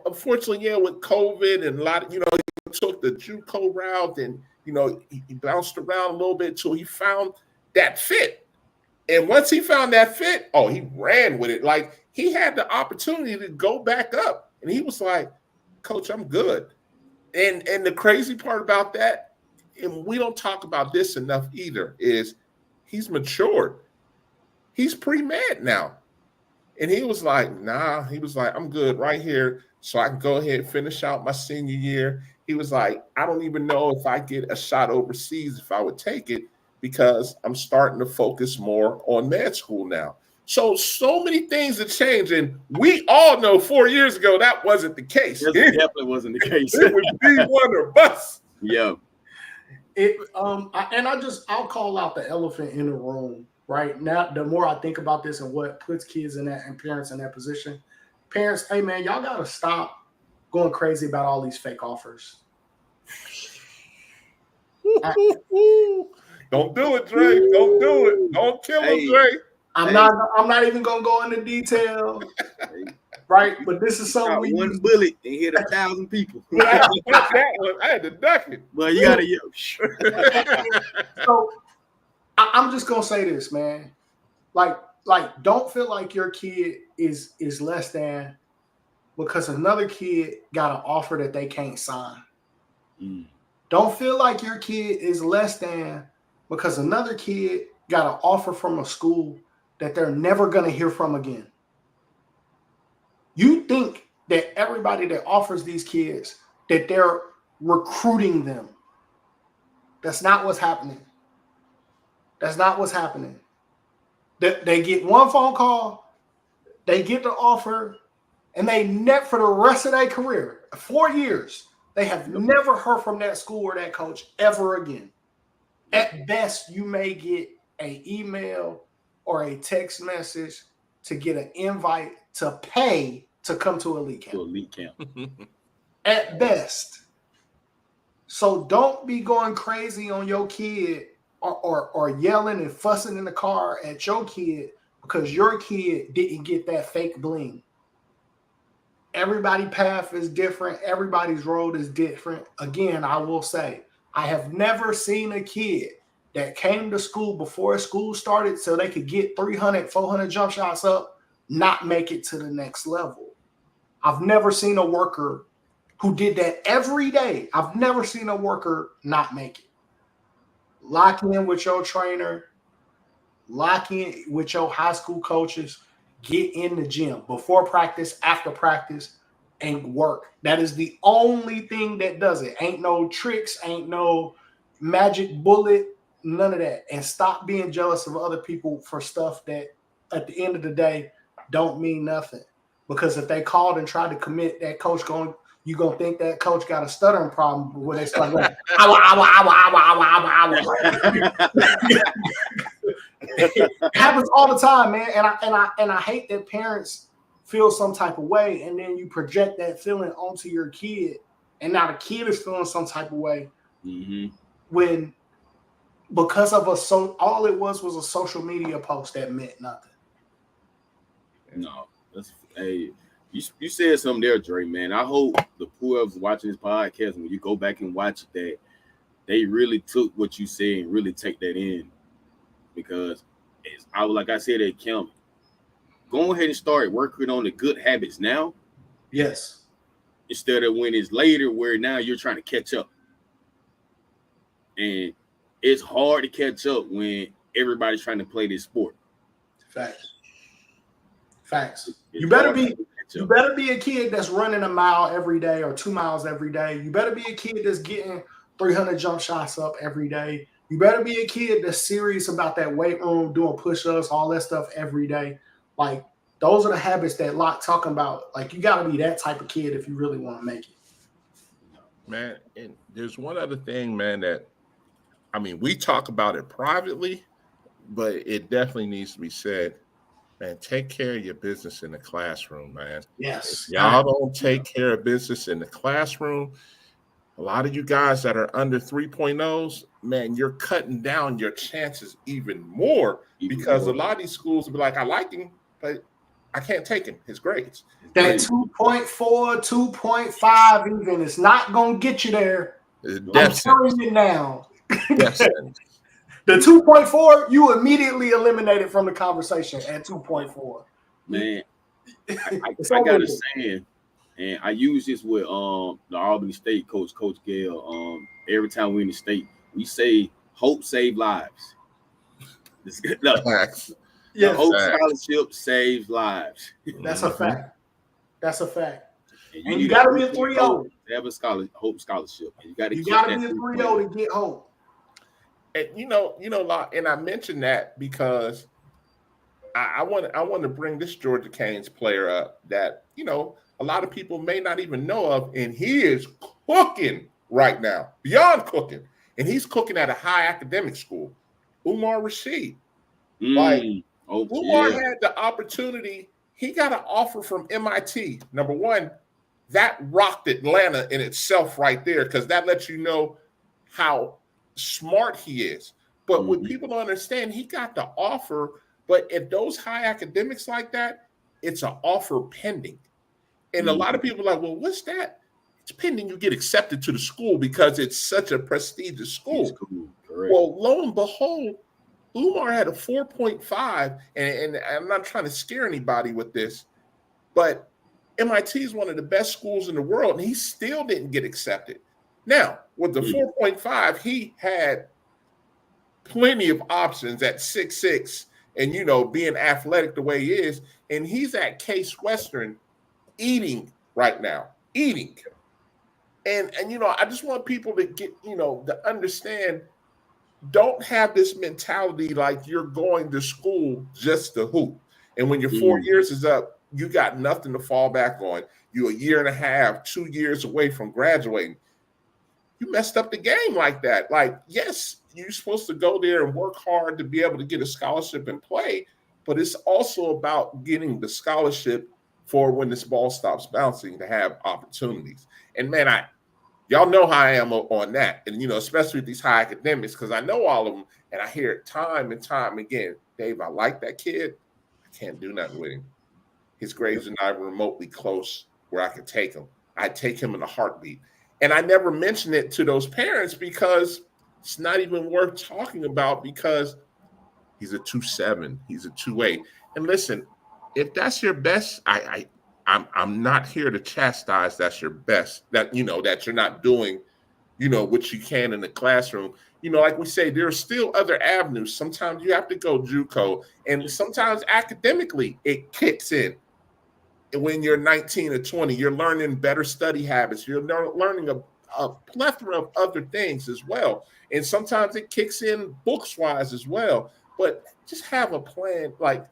unfortunately, with COVID and a lot of, he took the JUCO route and, he bounced around a little bit till he found that fit. And once he found that fit, he ran with it. Like, he had the opportunity to go back up. And he was like, Coach, I'm good. And the crazy part about that, and we don't talk about this enough either, is he's matured. He's pre-med now. And he was like, I'm good right here so I can go ahead and finish out my senior year. He was like, I don't even know if I get a shot overseas if I would take it because I'm starting to focus more on med school now. So many things have changed. And we all know 4 years ago that wasn't the case. It definitely wasn't the case. It was D1 or bust. Yeah. I'll call out the elephant in the room right now. The more I think about this and what puts kids in that and parents in that position, parents, hey man, y'all gotta stop going crazy about all these fake offers. Don't do it, Dre. Don't do it. Don't kill him, Dre. I'm not even gonna go into detail. Right, but this is something one bullet and hit 1,000 people. I had to duck it. Well, you gotta So I'm just gonna say this, man. Like, don't feel like your kid is less than because another kid got an offer that they can't sign. Don't feel like your kid is less than because another kid got an offer from a school that they're never gonna hear from again. You think that everybody that offers these kids, that they're recruiting them. That's not what's happening. That's not what's happening. They get one phone call, they get the offer, and they never, for the rest of their career, 4 years, they have never heard from that school or that coach ever again. At best, you may get an email or a text message to get an invite to pay to come to elite camp. At best. So don't be going crazy on your kid or yelling and fussing in the car at your kid because your kid didn't get that fake bling. Everybody's path is different. Everybody's road is different. Again, I will say, I have never seen a kid that came to school before school started so they could get 300, 400 jump shots up, not make it to the next level. I've never seen a worker who did that every day. I've never seen a worker not make it. Lock in with your trainer, lock in with your high school coaches, get in the gym before practice, after practice, and work. That is the only thing that does it. Ain't no tricks, ain't no magic bullet, none of that. And stop being jealous of other people for stuff that at the end of the day don't mean nothing. Because if they called and tried to commit, that coach you gonna think that coach got a stuttering problem when they start going, It happens all the time, man. And I hate that parents feel some type of way, and then you project that feeling onto your kid, and now the kid is feeling some type of way when because of all it was a social media post that meant nothing. No, you said something there, Dre, man. I hope the whoever's watching this podcast, when you go back and watch that, they really took what you said and really take that in. Because like I said at camp, go ahead and start working on the good habits now. Yes. Instead of when it's later where now you're trying to catch up. And it's hard to catch up when everybody's trying to play this sport. Facts. You better be a kid that's running a mile every day or 2 miles every day. You better be a kid that's getting 300 jump shots up every day. You better be a kid that's serious about that weight room, doing push-ups, all that stuff every day. Like, those are the habits that Locke talking about. Like, you got to be that type of kid if you really want to make it. Man, and there's one other thing, man, that, I mean, we talk about it privately, but it definitely needs to be said. Man, take care of your business in the classroom, man. Yes. If y'all don't take care of business in the classroom, a lot of you guys that are under 3.0s, man, you're cutting down your chances even more because a lot of these schools will be like, I like him, but I can't take him. His grades. That 2.4, 2.5 even is not going to get you there. I'm telling you now. The 2.4, you immediately eliminated from the conversation at 2.4. Man, I got a saying. And I use this with the Albany State coach, Coach Gale. Every time we're in the state, we say hope save lives. The Hope Scholarship saves lives. That's a fact. That's a fact. And you got to be a 3.0. Have a Hope Scholarship. And you got to be a 3.0 to get hope. And and I mentioned that because I want to bring this Georgia Canes player up that a lot of people may not even know of, and he is cooking right now, beyond cooking, and he's cooking at a high academic school. Umar Rashid, Umar had the opportunity. He got an offer from MIT. Number one, that rocked Atlanta in itself right there, because that lets you know how smart he is. But what people don't understand, he got the offer, but at those high academics like that, it's an offer pending. And a lot of people are like, well, what's that? It's pending you get accepted to the school because it's such a prestigious school. Well, lo and behold, Umar had a 4.5, and I'm not trying to scare anybody with this, but MIT is one of the best schools in the world, and he still didn't get accepted. Now, with the 4.5, he had plenty of options at 6'6", and being athletic the way he is, and he's at Case Western eating right now, and I just want people to get to understand, don't have this mentality like you're going to school just to hoop, and when your 4 years is up, you got nothing to fall back on. You're a year and a half, 2 years away from graduating. You messed up the game like that. Like, yes, you're supposed to go there and work hard to be able to get a scholarship and play, but it's also about getting the scholarship for when this ball stops bouncing to have opportunities. And man, y'all know how I am on that. And, especially with these high academics, because I know all of them and I hear it time and time again. Dave, I like that kid. I can't do nothing with him. His grades are not remotely close where I could take him. I'd take him in a heartbeat. And I never mention it to those parents because it's not even worth talking about, because he's a 2.7, he's a 2.8. And listen, if that's your best, I'm not here to chastise that's your best, that that you're not doing what you can in the classroom. like we say, there are still other avenues. Sometimes you have to go JUCO, and sometimes academically it kicks in. When you're 19 or 20, you're learning better study habits. You're learning a plethora of other things as well. And sometimes it kicks in books wise as well. But just have a plan. Like,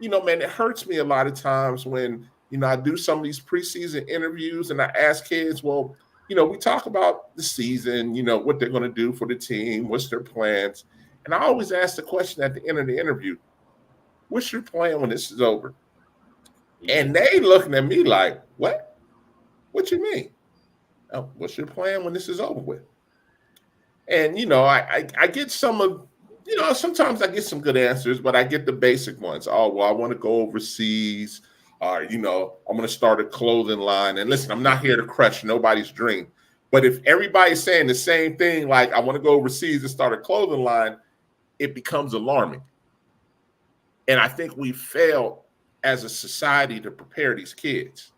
man, it hurts me a lot of times when, I do some of these preseason interviews and I ask kids, well, we talk about the season, what they're going to do for the team, what's their plans. And I always ask the question at the end of the interview, what's your plan when this is over? And they looking at me like, what? What you mean? Oh, what's your plan when this is over with? And, I get some of, sometimes I get some good answers, but I get the basic ones. Oh, well, I want to go overseas. Or, I'm going to start a clothing line. And listen, I'm not here to crush nobody's dream. But if everybody's saying the same thing, like I want to go overseas and start a clothing line, it becomes alarming. And I think we failed as a society to prepare these kids.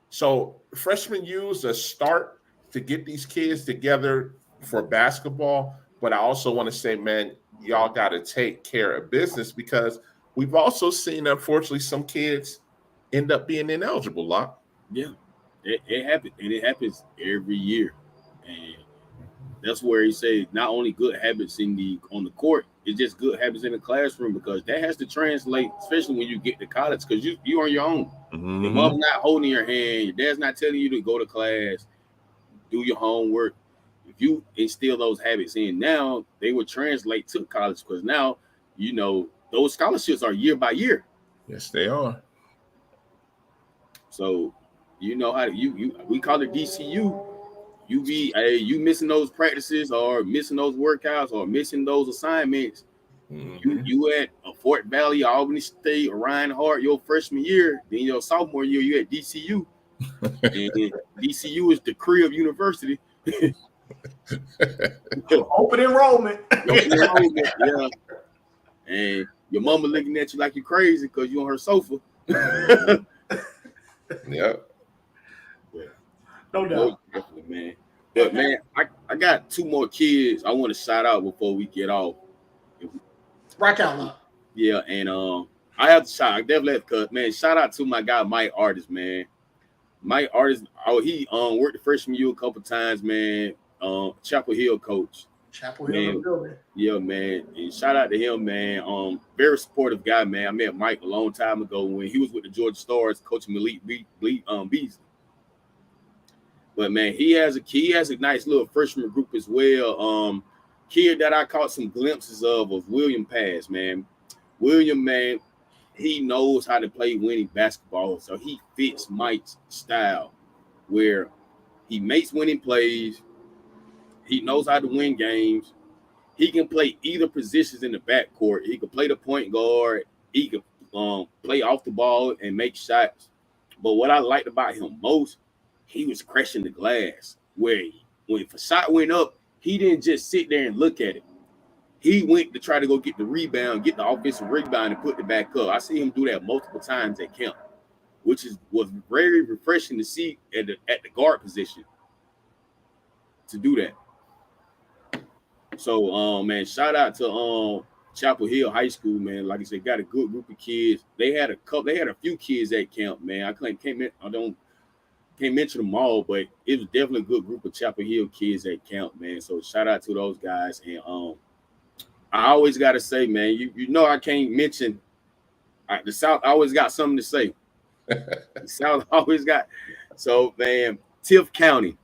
So FreshmenU is a start to get these kids together for basketball. But I also want to say, man, y'all got to take care of business, because we've also seen, unfortunately, some kids end up being ineligible, Locke. Yeah, it happens. And it happens every year. And that's where he says not only good habits on the court, it's just good habits in the classroom, because that has to translate, especially when you get to college, because you're on your own. Mm-hmm. Your mom's not holding your hand. Your dad's not telling you to go to class, do your homework. If you instill those habits in now, they will translate to college, because now, those scholarships are year by year. Yes, they are. So, how we call it DCU. You missing those practices or missing those workouts or missing those assignments. Mm-hmm. You at a Fort Valley, Albany State, Orion Hart your freshman year. Then your sophomore year, you at DCU. And DCU is the crib university. Open enrollment. Yeah. And your mama looking at you like you're crazy because you on her sofa. Yeah. No doubt. Definitely, man. But man, I got two more kids I want to shout out before we get off. Rock out loud. Yeah, and I have to shout. I definitely have to, man. Shout out to my guy Mike Artist, man. Mike Artist, he worked at FreshmenU a couple times, man. Chapel Hill coach. Chapel Hill, yeah, man. And shout out to him, man. Very supportive guy, man. I met Mike a long time ago when he was with the Georgia Stars, coaching Malik Beasley. But man, he has a nice little freshman group as well. Kid that I caught some glimpses of was William Pass, man. William, man, he knows how to play winning basketball, so he fits Mike's style, where he makes winning plays. He knows how to win games. He can play either positions in the backcourt. He can play the point guard. He can play off the ball and make shots. But what I liked about him most, he was crashing the glass. Where when the shot went up, he didn't just sit there and look at it. He went to try to go get the rebound, get the offensive rebound, and put it back up. I see him do that multiple times at camp, which was very refreshing to see at the guard position to do that. So, man, shout out to Chapel Hill High School, man. Like I said, got a good group of kids. They had a few kids at camp, man. I can't mention them all, but it was definitely a good group of Chapel Hill kids at camp, man. So shout out to those guys. And I always got to say, man, I can't mention the South. Always got something to say. The South always got. So, man, Tift County,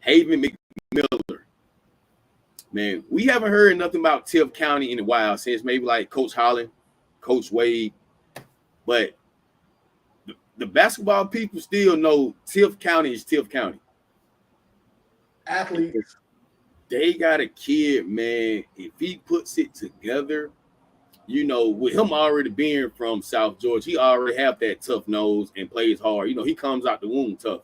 Haven McMiller. Man, we haven't heard nothing about Tift County in a while, since maybe like Coach Holland, Coach Wade. But the basketball people still know Tift County is Tift County. Athletes. They got a kid, man. If he puts it together, with him already being from South Georgia, he already have that tough nose and plays hard. He comes out the womb tough,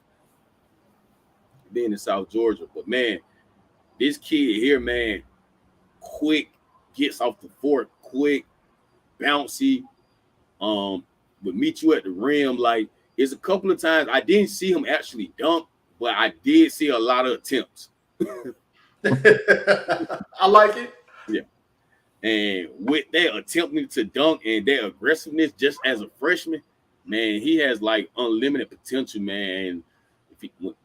being in South Georgia. But, man, this kid here, man, quick, gets off the fort quick, bouncy, would meet you at the rim. Like, it's a couple of times I didn't see him actually dunk, but I did see a lot of attempts. I like it. Yeah. And with that attempting to dunk and that aggressiveness just as a freshman, man, he has like unlimited potential, man.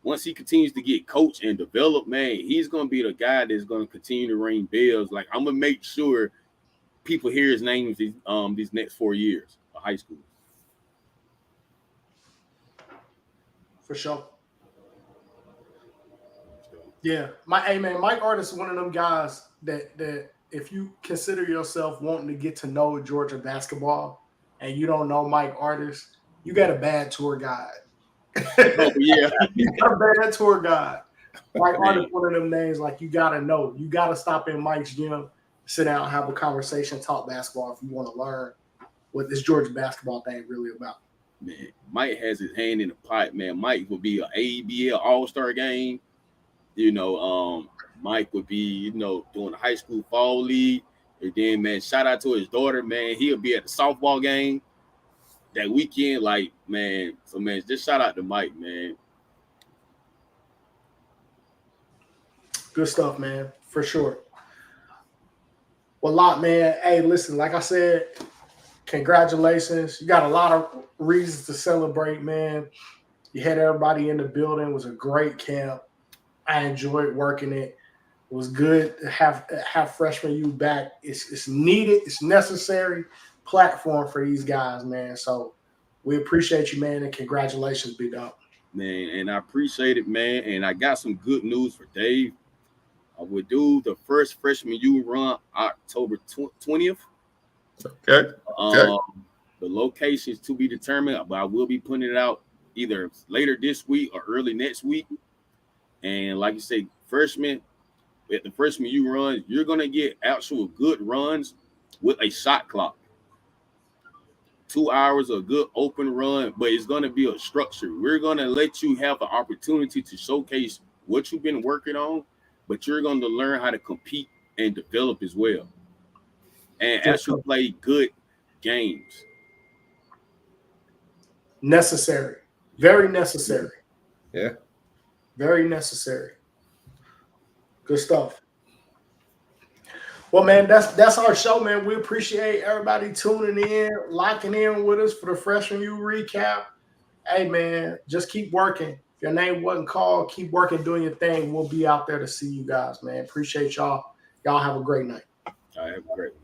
Once he continues to get coached and developed, man, he's gonna be the guy that's gonna continue to ring bells. Like I'm gonna make sure people hear his name these next 4 years of high school. For sure. Yeah, Mike Artis is one of them guys that if you consider yourself wanting to get to know Georgia basketball and you don't know Mike Artis, you got a bad tour guide. Oh yeah, you got a bad tour guide. Mike Artis, one of them names like you gotta know. You gotta stop in Mike's gym, sit down, have a conversation, talk basketball if you want to learn what this Georgia basketball thing really about. Man, Mike has his hand in the pot, man. Mike will be an ABL All-Star game. You know, Mike would be, you know, doing the high school fall league. And then, man, shout out to his daughter, man. He'll be at the softball game that weekend. Like, man, so, man, just shout out to Mike, man. Good stuff, man, for sure. Well, Lot, man, hey, listen, like I said, congratulations. You got a lot of reasons to celebrate, man. You had everybody in the building. It was a great camp. I enjoyed working it. It was good to have FreshmenU back. It's needed. It's necessary platform for these guys, man. So we appreciate you, man, and congratulations, Big Dog. Man, and I appreciate it, man. And I got some good news for Dave. I will do the first FreshmenU run October 20th. Okay. The location is to be determined, but I will be putting it out either later this week or early next week. And like you say, freshmen at the FreshmenU run, you're gonna get actual good runs with a shot clock. 2 hours of good open run, but it's gonna be a structure. We're gonna let you have the opportunity to showcase what you've been working on, but you're gonna learn how to compete and develop as well. And actually play good games. Necessary. Very necessary. Yeah. Very necessary. Good stuff. Well, man, that's our show, man. We appreciate everybody tuning in, locking in with us for the FreshmenU recap. Hey, man, just keep working. If your name wasn't called, keep working, doing your thing. We'll be out there to see you guys, man. Appreciate y'all. Y'all have a great night. All right, have a great one.